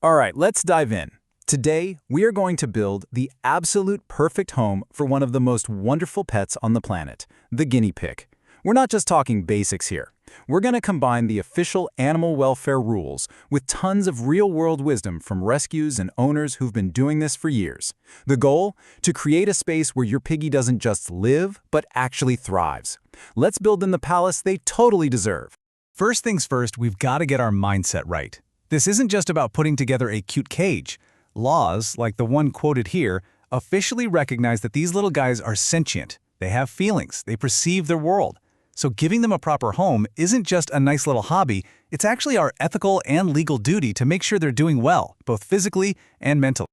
All right, let's dive in. Today, we are going to build the absolute perfect home for one of the most wonderful pets on the planet, the guinea pig. We're not just talking basics here. We're going to combine the official animal welfare rules with tons of real-world wisdom from rescues and owners who've been doing this for years. The goal? To create a space where your piggy doesn't just live, but actually thrives. Let's build them the palace they totally deserve. First things first, we've got to get our mindset right. This isn't just about putting together a cute cage. Laws, like the one quoted here, officially recognize that these little guys are sentient. They have feelings. They perceive their world. So giving them a proper home isn't just a nice little hobby, it's actually our ethical and legal duty to make sure they're doing well, both physically and mentally.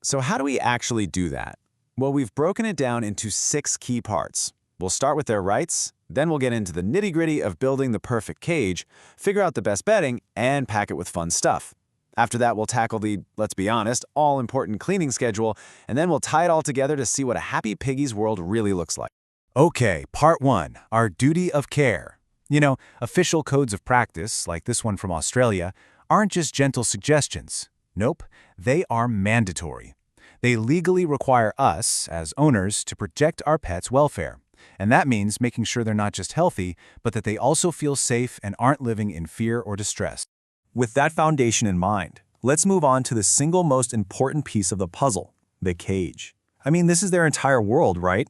So how do we actually do that? Well, we've broken it down into 6 key parts. We'll start with their rights, then we'll get into the nitty-gritty of building the perfect cage, figure out the best bedding, and pack it with fun stuff. After that, we'll tackle the, let's be honest, all-important cleaning schedule, and then we'll tie it all together to see what a happy piggy's world really looks like. Okay, part 1, our duty of care. You know, official codes of practice, like this one from Australia, aren't just gentle suggestions. Nope, they are mandatory. They legally require us, as owners, to protect our pets' welfare. And that means making sure they're not just healthy, but that they also feel safe and aren't living in fear or distress. With that foundation in mind, let's move on to the single most important piece of the puzzle, the cage. I mean, this is their entire world, right?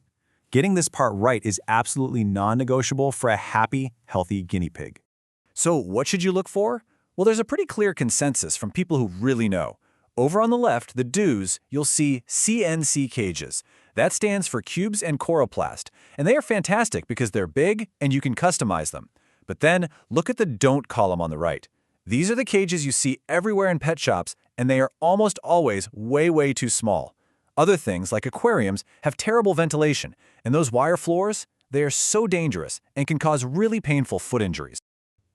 Getting this part right is absolutely non-negotiable for a happy, healthy guinea pig. So what should you look for? Well, there's a pretty clear consensus from people who really know. Over on the left, the do's, you'll see C&C Cages. That stands for Cubes and Coroplast, and they are fantastic because they're big and you can customize them. But then, look at the don't column on the right. These are the cages you see everywhere in pet shops, and they are almost always way too small. Other things, like aquariums, have terrible ventilation, and those wire floors, they are so dangerous and can cause really painful foot injuries.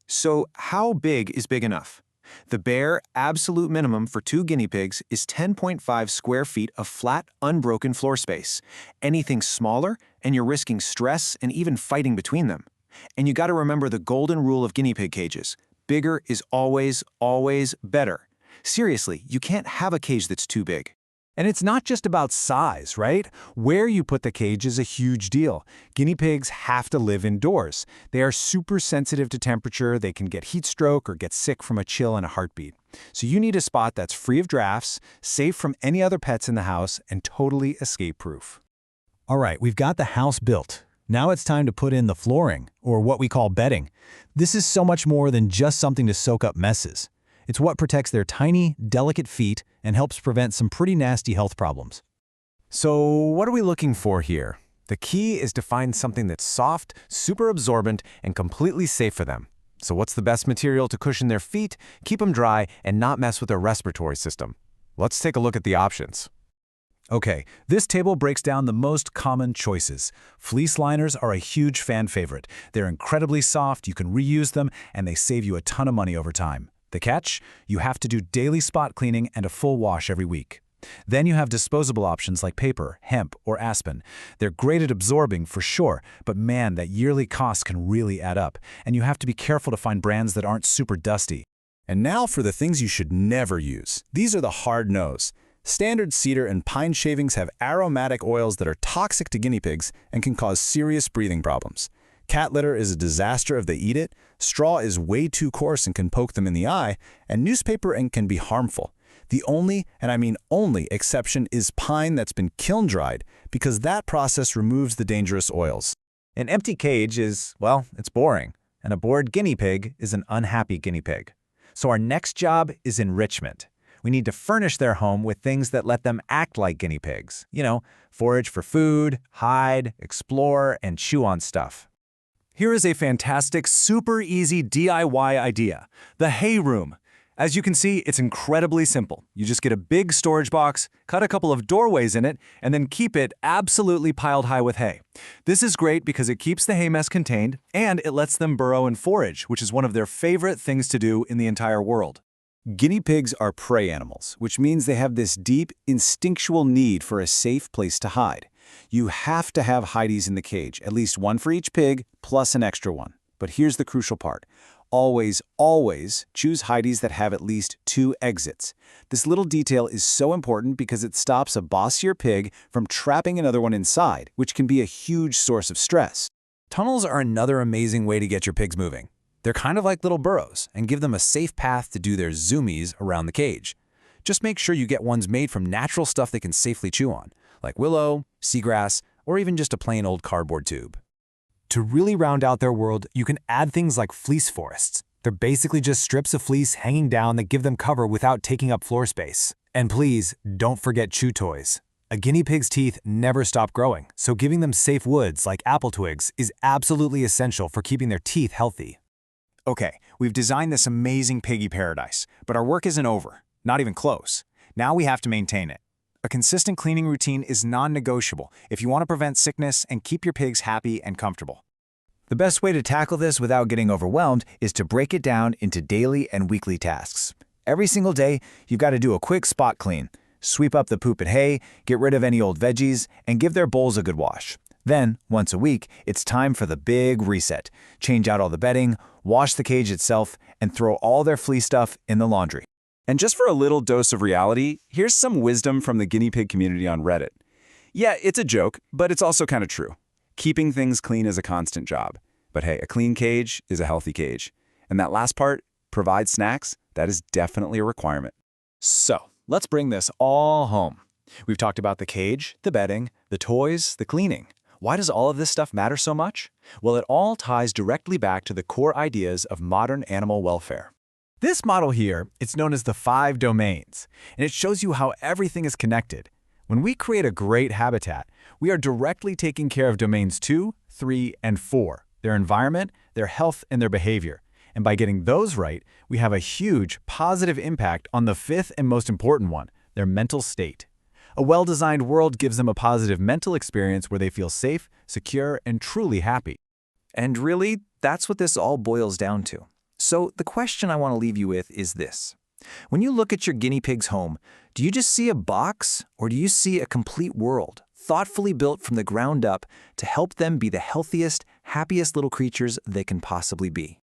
So how big is big enough? The bare, absolute minimum for 2 guinea pigs is 10.5 square feet of flat, unbroken floor space. Anything smaller, and you're risking stress and even fighting between them. And you gotta remember the golden rule of guinea pig cages. Bigger is always better. Seriously, you can't have a cage that's too big. And it's not just about size, right? Where you put the cage is a huge deal. Guinea pigs have to live indoors. They are super sensitive to temperature, they can get heat stroke or get sick from a chill in a heartbeat. So you need a spot that's free of drafts, safe from any other pets in the house, and totally escape-proof. All right, we've got the house built. Now it's time to put in the flooring, or what we call bedding. This is so much more than just something to soak up messes. It's what protects their tiny, delicate feet and helps prevent some pretty nasty health problems. So what are we looking for here? The key is to find something that's soft, super absorbent, and completely safe for them. So what's the best material to cushion their feet, keep them dry, and not mess with their respiratory system? Let's take a look at the options. Okay, this table breaks down the most common choices. Fleece liners are a huge fan favorite. They're incredibly soft, you can reuse them, and they save you a ton of money over time. The catch? You have to do daily spot cleaning and a full wash every week. Then you have disposable options like paper, hemp, or aspen. They're great at absorbing for sure, but man, that yearly cost can really add up, and you have to be careful to find brands that aren't super dusty. And now for the things you should never use. These are the hard no's. Standard cedar and pine shavings have aromatic oils that are toxic to guinea pigs and can cause serious breathing problems. Cat litter is a disaster if they eat it, straw is way too coarse and can poke them in the eye, and newspaper ink can be harmful. The only, and I mean only, exception is pine that's been kiln-dried, because that process removes the dangerous oils. An empty cage is, well, it's boring, and a bored guinea pig is an unhappy guinea pig. So our next job is enrichment. We need to furnish their home with things that let them act like guinea pigs. You know, forage for food, hide, explore, and chew on stuff. Here is a fantastic, super easy DIY idea, the hay room. As you can see, it's incredibly simple. You just get a big storage box, cut a couple of doorways in it, and then keep it absolutely piled high with hay. This is great because it keeps the hay mess contained, and it lets them burrow and forage, which is one of their favorite things to do in the entire world. Guinea pigs are prey animals, which means they have this deep, instinctual need for a safe place to hide. You have to have hideys in the cage, at least one for each pig, plus an extra one. But here's the crucial part. Always, always choose hides that have at least 2 exits. This little detail is so important because it stops a bossier pig from trapping another one inside, which can be a huge source of stress. Tunnels are another amazing way to get your pigs moving. They're kind of like little burrows and give them a safe path to do their zoomies around the cage. Just make sure you get ones made from natural stuff they can safely chew on, like willow, seagrass, or even just a plain old cardboard tube. To really round out their world, you can add things like fleece forests. They're basically just strips of fleece hanging down that give them cover without taking up floor space. And please, don't forget chew toys. A guinea pig's teeth never stop growing, so giving them safe woods like apple twigs is absolutely essential for keeping their teeth healthy. Okay, we've designed this amazing piggy paradise, but our work isn't over. Not even close. Now we have to maintain it. A consistent cleaning routine is non-negotiable if you want to prevent sickness and keep your pigs happy and comfortable. The best way to tackle this without getting overwhelmed is to break it down into daily and weekly tasks. Every single day, you've got to do a quick spot clean. Sweep up the poop and hay, get rid of any old veggies, and give their bowls a good wash. Then, once a week, it's time for the big reset. Change out all the bedding, wash the cage itself, and throw all their flea stuff in the laundry. And just for a little dose of reality, here's some wisdom from the guinea pig community on Reddit. Yeah, it's a joke, but it's also kind of true. Keeping things clean is a constant job. But hey, a clean cage is a healthy cage. And that last part, provide snacks, that is definitely a requirement. So, let's bring this all home. We've talked about the cage, the bedding, the toys, the cleaning. Why does all of this stuff matter so much? Well, it all ties directly back to the core ideas of modern animal welfare. This model here, it's known as the 5 domains, and it shows you how everything is connected. When we create a great habitat, we are directly taking care of domains 2, 3, and 4, their environment, their health, and their behavior. And by getting those right, we have a huge positive impact on the 5th and most important one, their mental state. A well-designed world gives them a positive mental experience where they feel safe, secure, and truly happy. And really, that's what this all boils down to. So the question I want to leave you with is this. When you look at your guinea pig's home, do you just see a box or do you see a complete world, thoughtfully built from the ground up to help them be the healthiest, happiest little creatures they can possibly be?